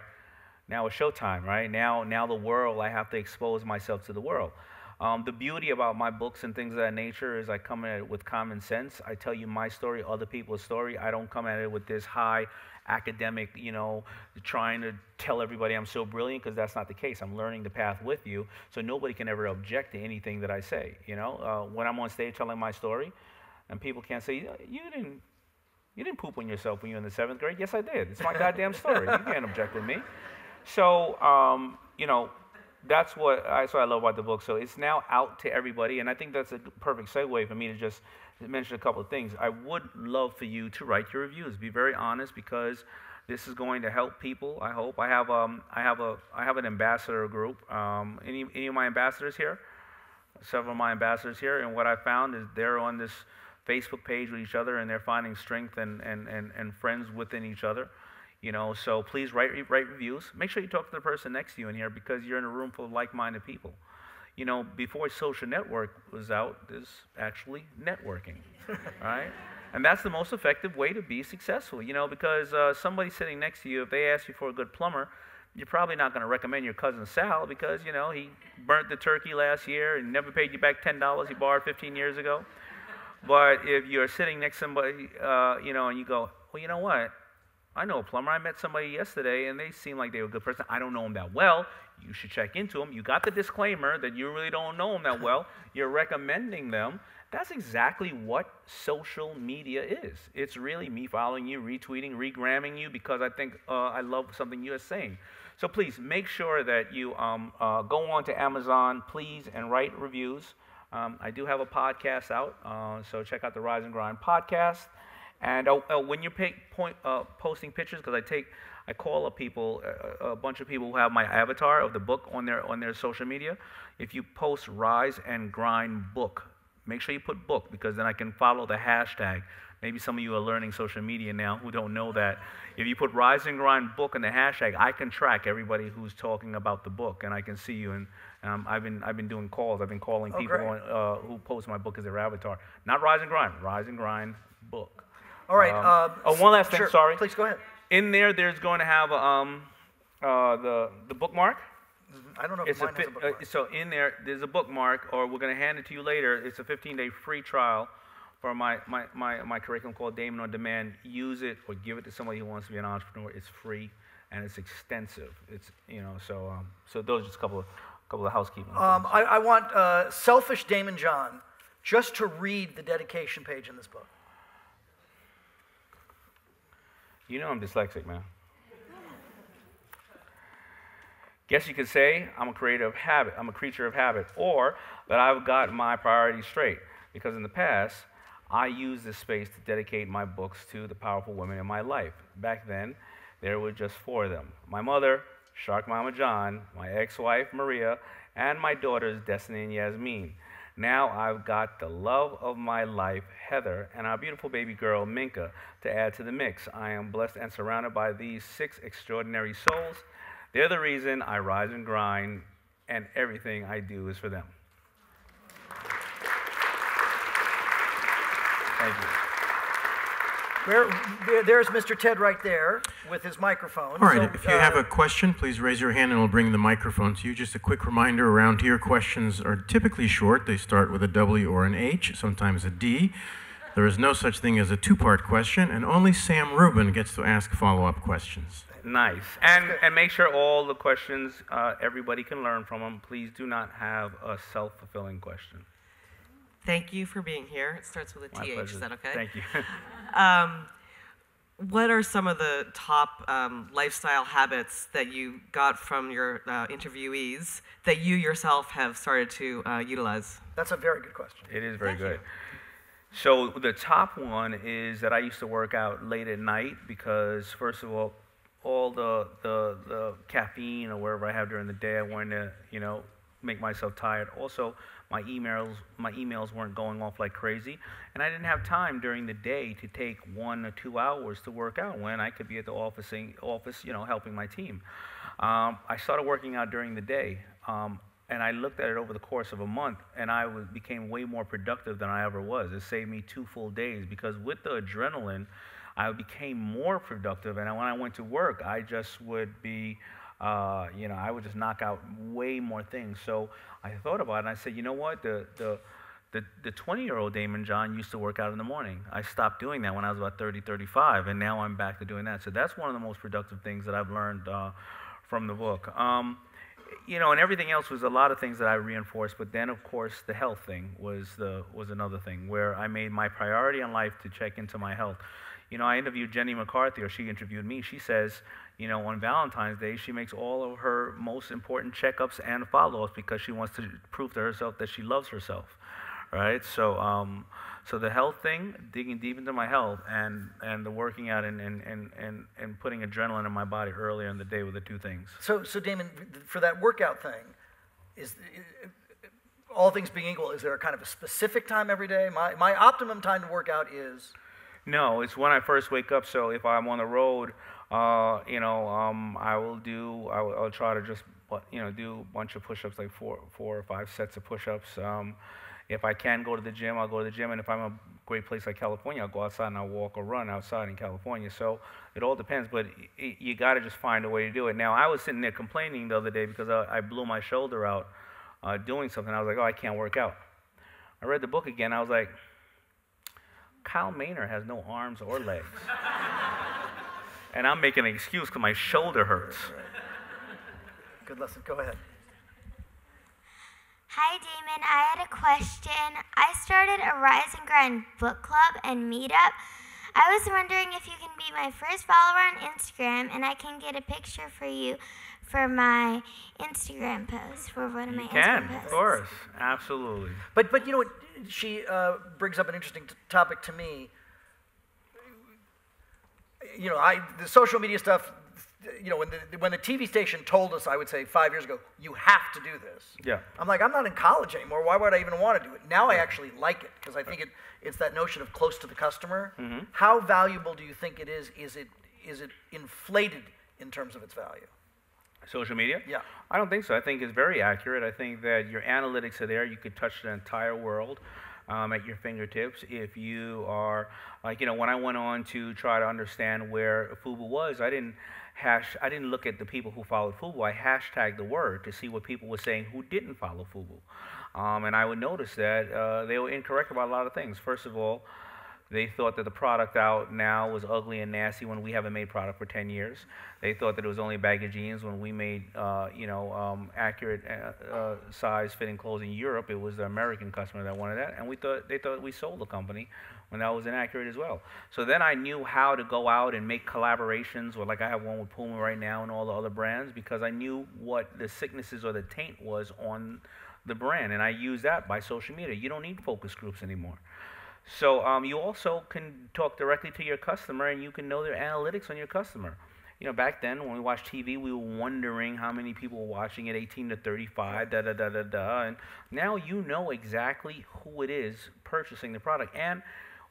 now it's showtime, right? Now the world, I have to expose myself to the world. The beauty about my books and things of that nature is I come at it with common sense. I tell you my story, other people's story. I don't come at it with this high academic, you know, trying to tell everybody I'm so brilliant, because that's not the case. I'm learning the path with you, so nobody can ever object to anything that I say. You know, when I'm on stage telling my story, and people can't say, you didn't poop on yourself when you were in the 7th grade. Yes, I did. It's my goddamn story. You can't object with me. So, you know, that's what I love about the book. So it's now out to everybody, and I think that's a perfect segue for me to just mention a couple of things. I would love for you to write your reviews. Be very honest, because this is going to help people. I hope. I have an ambassador group. Any of my ambassadors here? Several of my ambassadors here, and what I found is they're on this Facebook page with each other, and they're finding strength and friends within each other. You know, so please write reviews. Make sure you talk to the person next to you in here, because you're in a room full of like-minded people. You know, before social network was out, there's actually networking, right? And that's the most effective way to be successful, you know, because somebody sitting next to you, if they ask you for a good plumber, you're probably not going to recommend your cousin Sal, because, you know, he burnt the turkey last year and never paid you back $10 he borrowed 15 years ago. But if you're sitting next to somebody, you know, and you go, well, you know what? I know a plumber. I met somebody yesterday, and they seem like they were a good person. I don't know them that well. You should check into them. You got the disclaimer that you really don't know them that well. You're recommending them. That's exactly what social media is. It's really me following you, retweeting, regramming you, because I think I love something you're saying. So please make sure that you go on to Amazon, please, and write reviews. I do have a podcast out, so check out the Rise and Grind podcast. And when you're posting pictures, because I call up people, a bunch of people who have my avatar of the book on their social media. If you post Rise and Grind book, make sure you put book, because then I can follow the hashtag. Maybe some of you are learning social media now who don't know that. If you put Rise and Grind book in the hashtag, I can track everybody who's talking about the book, and I can see you. And I've been doing calls. I've been calling people who post my book as their avatar. Not Rise and Grind book. All right. One last thing. Sure. Sorry. Please go ahead. In there's going to have the bookmark. I don't know if mine has a bookmark. So in there's a bookmark, or we're going to hand it to you later. It's a 15-day free trial for my curriculum called Daymond on Demand. Use it or give it to somebody who wants to be an entrepreneur. It's free and it's extensive. It's, you know, so those are just a couple of housekeeping. I want selfish Daymond John just to read the dedication page in this book. You know I'm dyslexic, man. Guess you could say I'm a creator of habit. I'm a creature of habit, or that I've got my priorities straight. Because in the past, I used this space to dedicate my books to the powerful women in my life. Back then, there were just 4 of them: my mother, Shark Mama John, my ex-wife Maria, and my daughters Destiny and Yasmin. Now I've got the love of my life, Heather, and our beautiful baby girl, Minka, to add to the mix. I am blessed and surrounded by these 6 extraordinary souls. They're the reason I rise and grind, and everything I do is for them. Thank you. There's Mr. Ted right there with his microphone. All right, if you have a question, please raise your hand and we'll bring the microphone to you. Just a quick reminder, around here questions are typically short. They start with a W or an H, sometimes a D. There is no such thing as a 2-part question, and only Sam Rubin gets to ask follow-up questions. Nice. And make sure all the questions, everybody can learn from them. Please do not have a self-fulfilling question. Thank you for being here. It starts with a My TH. pleasure. Is that okay? Thank you. What are some of the top lifestyle habits that you got from your interviewees that you yourself have started to utilize? That's a very good question. It is very Thank good. you. So the top one is that I used to work out late at night because, first of all, all the caffeine or whatever I have during the day. I wanted to, make myself tired. Also, my emails weren't going off like crazy, and I didn't have time during the day to take 1 or 2 hours to work out when I could be at the office, helping my team. I started working out during the day, and I looked at it over the course of a month, and I became way more productive than I ever was. It saved me 2 full days because with the adrenaline, I became more productive, and when I went to work, I just would be, I would just knock out way more things. So I thought about it, and I said, you know what, the 20-year-old Daymond John used to work out in the morning. I stopped doing that when I was about 30, 35, and now I'm back to doing that. So that's one of the most productive things that I've learned from the book. And everything else was a lot of things that I reinforced, but then, of course, the health thing was another thing where I made my priority in life to check into my health. I interviewed Jenny McCarthy, or she interviewed me. She says, on Valentine's Day, she makes all of her most important checkups and follow-ups because she wants to prove to herself that she loves herself, right? So, so the health thing, digging deep into my health, and the working out and putting adrenaline in my body earlier in the day were the two things. So Daymond, for that workout thing, is all things being equal, is there a kind of a specific time every day? My optimum time to work out is? No, it's when I first wake up. So if I'm on the road, I'll try to just, do a bunch of push-ups, like 4 or 5 sets of push-ups. If I can go to the gym, I'll go to the gym. And if I'm in a great place like California, I'll go outside and I'll walk or run outside in California. So it all depends, but you got to just find a way to do it. Now, I was sitting there complaining the other day because I blew my shoulder out doing something. I was like, oh, I can't work out. I read the book again. I was like, Kyle Maynard has no arms or legs. And I'm making an excuse because my shoulder hurts. Right. Good lesson. Go ahead. Hi, Daymond. I had a question. I started a Rise and Grind book club and meetup. I was wondering if you can be my first follower on Instagram, and I can get a picture for you for my Instagram post, for one of my Instagram posts. Of course. Absolutely. But you know what? She brings up an interesting topic to me. The social media stuff, when the TV station told us, I would say 5 years ago, you have to do this. Yeah. I'm like, I'm not in college anymore. Why would I even want to do it? Now I actually like it because I think it's that notion of close to the customer. Mm-hmm. How valuable do you think it is? Is it inflated in terms of its value? Social media? Yeah. I don't think so. I think it's very accurate. I think that your analytics are there. You could touch the entire world at your fingertips. If you are, when I went on to try to understand where FUBU was, I didn't look at the people who followed FUBU. I hashtagged the word to see what people were saying who didn't follow FUBU. And I would notice that they were incorrect about a lot of things. First of all, they thought that the product out now was ugly and nasty when we haven't made product for 10 years. They thought that it was only a bag of jeans when we made, accurate size fitting clothes in Europe. It was the American customer that wanted that, and they thought we sold the company when that was inaccurate as well. So then I knew how to go out and make collaborations, or like I have one with Puma right now and all the other brands, because I knew what the sicknesses or the taint was on the brand, and I used that by social media. You don't need focus groups anymore. So you also can talk directly to your customer, and you can know their analytics on your customer. Back then when we watched TV, we were wondering how many people were watching at 18 to 35, and now you know exactly who it is purchasing the product. And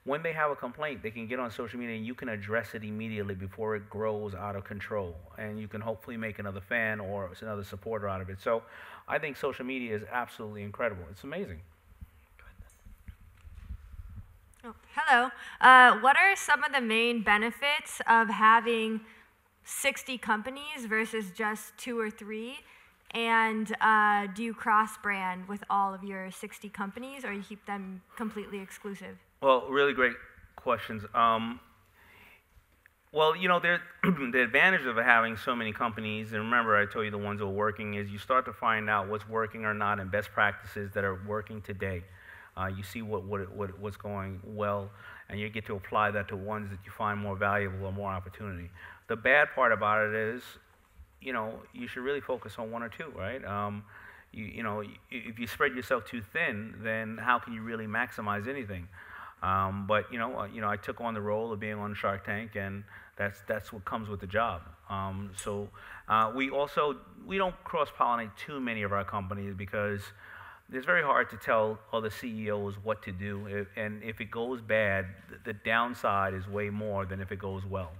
when they have a complaint, they can get on social media and you can address it immediately before it grows out of control. And you can hopefully make another fan or another supporter out of it. So I think social media is absolutely incredible. It's amazing. Oh, hello. What are some of the main benefits of having 60 companies versus just 2 or 3? And do you cross-brand with all of your 60 companies, or you keep them completely exclusive? Well, really great questions. The advantage of having so many companies, and remember I told you the ones that are working, is you start to find out what's working or not and best practices that are working today. You see what's going well, and you get to apply that to ones that you find more valuable or more opportunity. The bad part about it is, you should really focus on 1 or 2, right? If you spread yourself too thin, then how can you really maximize anything? But I took on the role of being on Shark Tank, and that's what comes with the job. We don't cross-pollinate too many of our companies because it's very hard to tell other CEOs what to do, and if it goes bad, the downside is way more than if it goes well.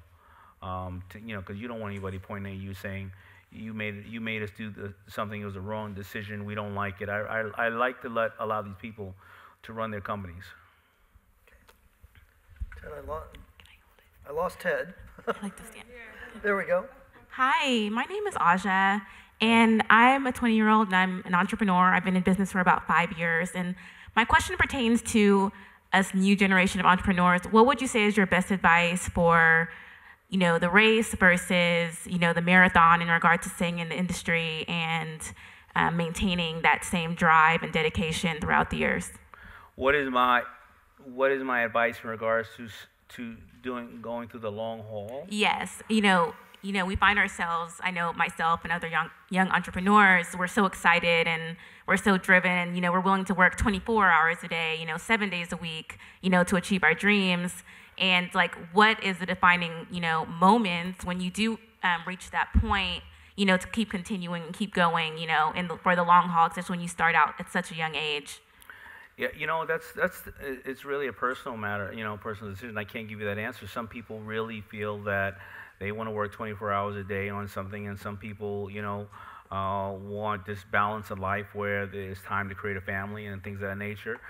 Because you don't want anybody pointing at you saying, you made us do something, it was a wrong decision, we don't like it. I like to allow these people to run their companies. Ted, I lost Ted. I like to stand. There we go. Hi, my name is Aja, and I'm a 20-year-old, and I'm an entrepreneur. I've been in business for about 5 years, and my question pertains to us new generation of entrepreneurs. What would you say is your best advice for, the race versus, the marathon in regard to staying in the industry and maintaining that same drive and dedication throughout the years? What is my advice in regards to going through the long haul? Yes, we find ourselves, I know myself and other young entrepreneurs, we're so excited and we're so driven, and we're willing to work 24 hours a day, 7 days a week, to achieve our dreams. And what is the defining, moments when you do reach that point, to keep continuing and keep going, for the long haul, especially when you start out at such a young age? Yeah, it's really a personal matter, personal decision. I can't give you that answer. Some people really feel that they want to work 24 hours a day on something, and some people, want this balance of life where there's time to create a family and things of that nature.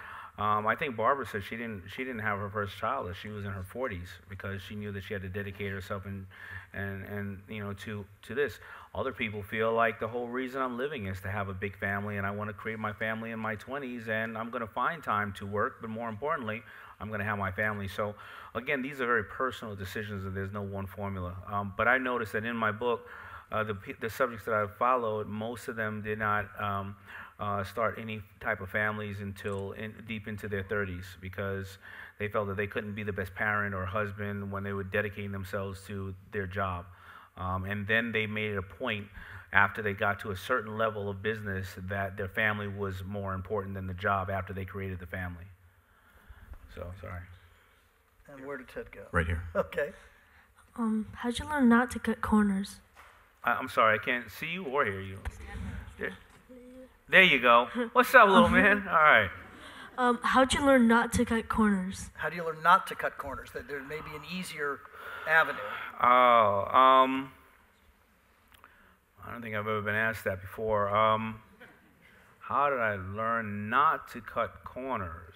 I think Barbara said she didn't have her first child until she was in her 40s because she knew that she had to dedicate herself to this. Other people feel like the whole reason I'm living is to have a big family, and I want to create my family in my 20s, and I'm going to find time to work, but more importantly, I'm going to have my family. So again, these are very personal decisions, and there's no one formula. But I noticed that in my book, the subjects that I followed, most of them did not start any type of families until deep into their 30s because they felt that they couldn't be the best parent or husband when they were dedicating themselves to their job. And then they made it a point after they got to a certain level of business that their family was more important than the job after they created the family. So, sorry. And where did Ted go? Right here. Okay. How'd you learn not to cut corners? I'm sorry, I can't see you or hear you. There you go. What's up, little man? All right. How'd you learn not to cut corners? How do you learn not to cut corners? That there may be an easier avenue. Oh, I don't think I've ever been asked that before. How did I learn not to cut corners?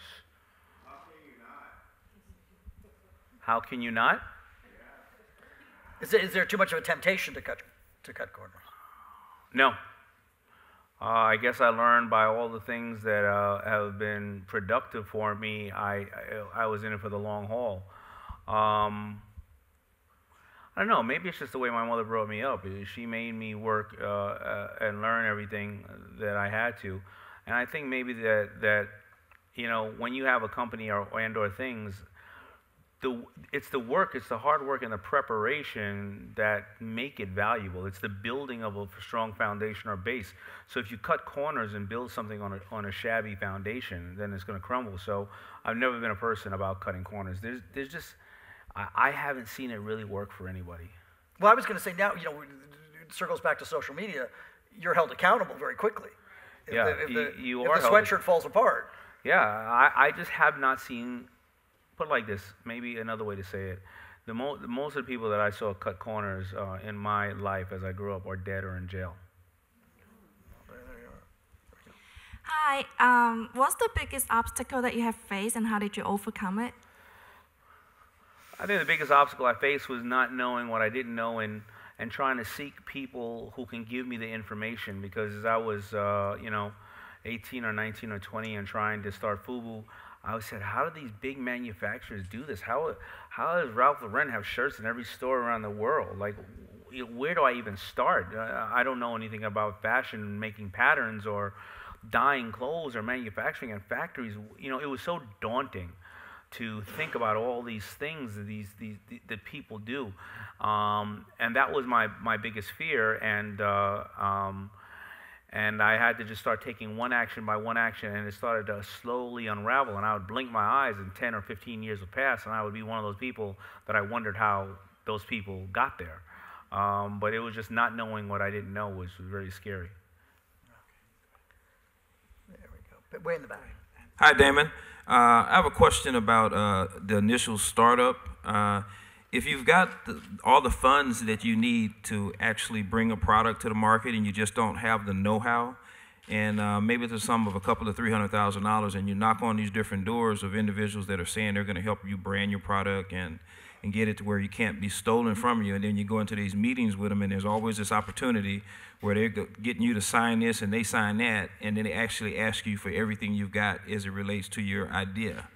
How can you not? Is there too much of a temptation to cut corners? No. I guess I learned by all the things that have been productive for me. I was in it for the long haul. I don't know. Maybe it's just the way my mother brought me up. She made me work and learn everything that I had to. And I think maybe that when you have a company or things, it's the work, it's the hard work and the preparation that make it valuable. It's the building of a strong foundation or base. So if you cut corners and build something on a shabby foundation, then it's going to crumble. So I've never been a person about cutting corners. There's just, I haven't seen it really work for anybody. Well, I was going to say now, it circles back to social media. You're held accountable very quickly. If the sweatshirt falls apart. Yeah, I just have not seen. Put it like this, maybe another way to say it. Most of the people that I saw cut corners in my life as I grew up are dead or in jail. Hi, what's the biggest obstacle that you have faced and how did you overcome it? I think the biggest obstacle I faced was not knowing what I didn't know and trying to seek people who can give me the information because as I was 18 or 19 or 20 and trying to start FUBU, I said, how do these big manufacturers do this? How does Ralph Lauren have shirts in every store around the world? Like, where do I even start? I don't know anything about fashion, making patterns, or dyeing clothes, or manufacturing in factories. It was so daunting to think about all these things that people do, and that was my biggest fear. And I had to just start taking one action by one action, and it started to slowly unravel. And I would blink my eyes, and 10 or 15 years would pass, and I would be one of those people that I wondered how those people got there. But it was just not knowing what I didn't know was very scary. There we go. Way in the back. Hi, Daymond. I have a question about the initial startup. If you've got all the funds that you need to actually bring a product to the market and you just don't have the know-how, and maybe it's a sum of a couple of $300,000, and you knock on these different doors of individuals that are saying they're going to help you brand your product and get it to where you can't be stolen from you, and then you go into these meetings with them, and there's always this opportunity where they're getting you to sign this and they sign that, and then they actually ask you for everything you've got as it relates to your idea.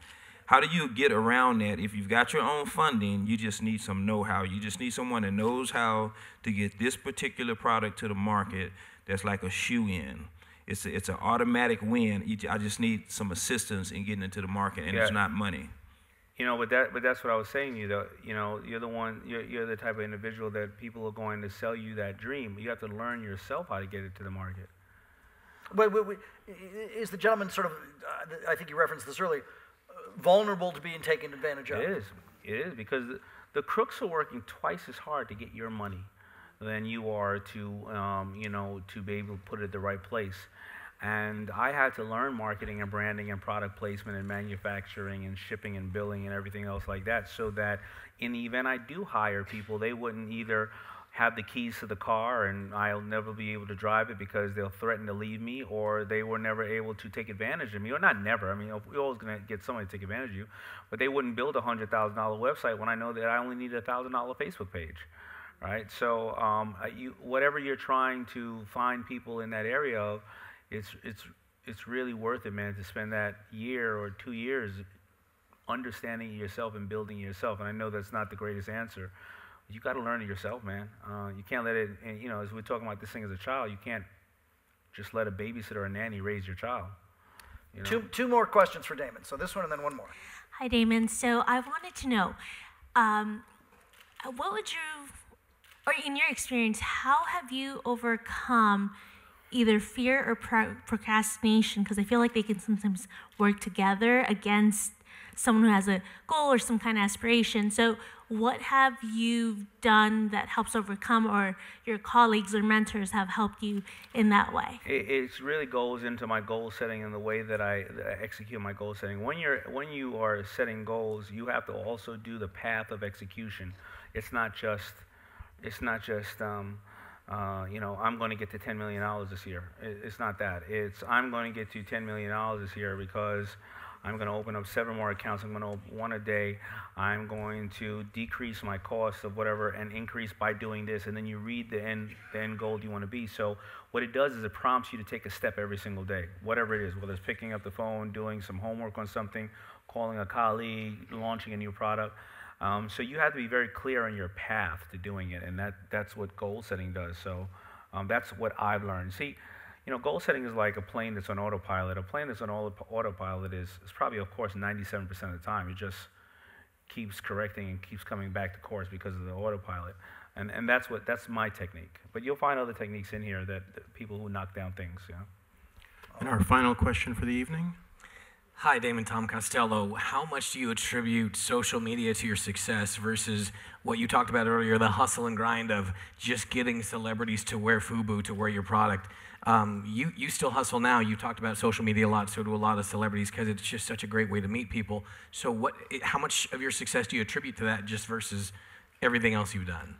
How do you get around that? If you've got your own funding, you just need some know-how. You just need someone that knows how to get this particular product to the market that's like a shoe-in. It's an automatic win. I just need some assistance in getting into the market, and it's not money. You know, but that's what I was saying to you, though. You know, you're the one, you're the type of individual that people are going to sell you that dream. You have to learn yourself how to get it to the market. Wait, is the gentleman sort of, I think you referenced this earlier, vulnerable to being taken advantage of? It is, because the crooks are working twice as hard to get your money than you are to, you know, to be able to put it at the right place. And I had to learn marketing and branding and product placement and manufacturing and shipping and billing and everything else like that, so that in the event I do hire people, they wouldn't either have the keys to the car and I'll never be able to drive it because they'll threaten to leave me, or they were never able to take advantage of me, or not never. I mean, you're always going to get somebody to take advantage of you, but they wouldn't build a $100,000 website when I know that I only need a $1,000 Facebook page, right? So whatever you're trying to find people in that area of, it's really worth it, man, to spend that year or 2 years understanding yourself and building yourself. And I know that's not the greatest answer. You got to learn it yourself, man. You can't let it, and, you know, as we're talking about this thing as a child, you can't just let a babysitter or a nanny raise your child. You know? Two more questions for Daymond. So this one and then one more. Hi, Daymond. So I wanted to know, what would you, or in your experience, how have you overcome either fear or procrastination? Because I feel like they can sometimes work together against someone who has a goal or some kind of aspiration. So what have you done that helps overcome, or your colleagues or mentors have helped you in that way? It really goes into my goal setting and the way that I execute my goal setting. When you are setting goals, you have to also do the path of execution. It's not just you know, I'm going to get to $10 million this year. It's not that. It's I'm going to get to $10 million this year because I'm going to open up 7 more accounts. I'm going to open 1 a day. I'm going to decrease my cost of whatever and increase by doing this. And then you read the end goal you want to be. So what it does is it prompts you to take a step every single day, whatever it is, whether it's picking up the phone, doing some homework on something, calling a colleague, launching a new product. So you have to be very clear on your path to doing it, and that's what goal setting does. So that's what I've learned. See, you know, goal setting is like a plane that's on autopilot. A plane that's on autopilot is probably, of course, 97% of the time. It just keeps correcting and keeps coming back to course because of the autopilot. And that's my technique. But you'll find other techniques in here that people who knock down things. You know? And our final question for the evening. Hi, Daymond, Tom Costello. How much do you attribute social media to your success versus what you talked about earlier, the hustle and grind of just getting celebrities to wear FUBU, to wear your product? You still hustle now. You talked about social media a lot, so do a lot of celebrities, because it's just such a great way to meet people. So how much of your success do you attribute to that just versus everything else you've done?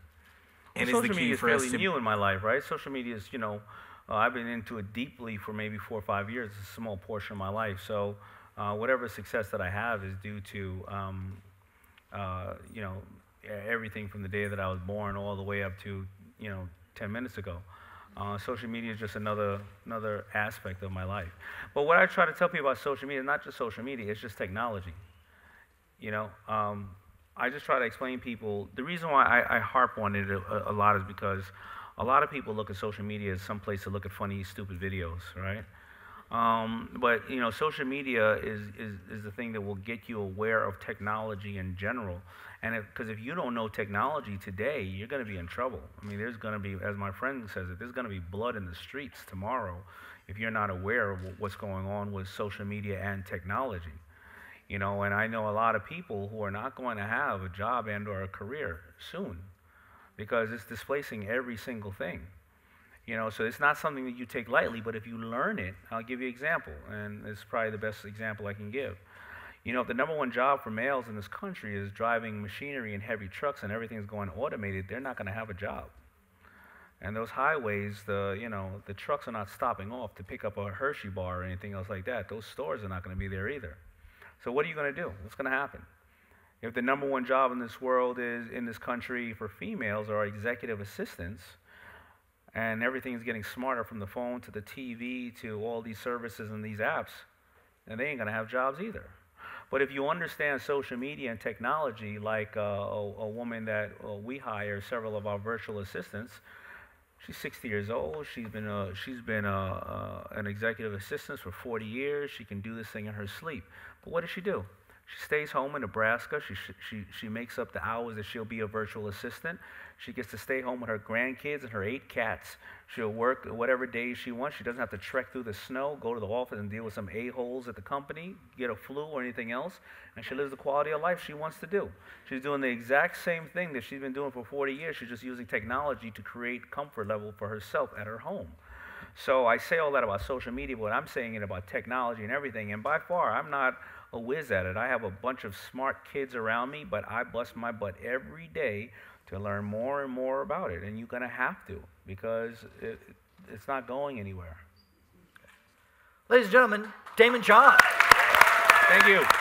And well, social media is fairly new in my life, right? Social media is, you know, I've been into it deeply for maybe 4 or 5 years. It's a small portion of my life. So whatever success that I have is due to, you know, everything from the day that I was born all the way up to, you know, 10 minutes ago. Social media is just another aspect of my life. But what I try to tell people about social media is not just social media, it's just technology. You know, I just try to explain people, the reason why I harp on it a lot is because a lot of people look at social media as some place to look at funny, stupid videos, right? But you know, social media is the thing that will get you aware of technology in general. And because if you don't know technology today, you're going to be in trouble. I mean, there's going to be, as my friend says it, there's going to be blood in the streets tomorrow if you're not aware of what's going on with social media and technology. You know, and I know a lot of people who are not going to have a job and or a career soon because it's displacing every single thing. So it's not something that you take lightly, but if you learn it, I'll give you an example, and it's probably the best example I can give. If the #1 job for males in this country is driving machinery and heavy trucks and everything's going automated, they're not going to have a job. And those highways, the trucks are not stopping off to pick up a Hershey bar or anything else like that. Those stores are not going to be there either. So what are you going to do? What's going to happen? If the #1 job in this world in this country for females are executive assistants, and everything is getting smarter from the phone to the TV to all these services and these apps, then they ain't going to have jobs either. But if you understand social media and technology, like a woman that we hire, several of our virtual assistants, she's 60 years old. She's been an executive assistant for 40 years. She can do this thing in her sleep. But what does she do? She stays home in Nebraska. She makes up the hours that she'll be a virtual assistant. She gets to stay home with her grandkids and her 8 cats. She'll work whatever days she wants. She doesn't have to trek through the snow, go to the office and deal with some a-holes at the company, get a flu or anything else, and she lives the quality of life she wants to do. She's doing the exact same thing that she's been doing for 40 years. She's just using technology to create comfort level for herself at her home. So I say all that about social media, but I'm saying it about technology and everything, and by far, I'm not a whiz at it. I have a bunch of smart kids around me, but I bust my butt every day to learn more and more about it, and you're going to have to, because it's not going anywhere. Ladies and gentlemen, Daymond John. Thank you.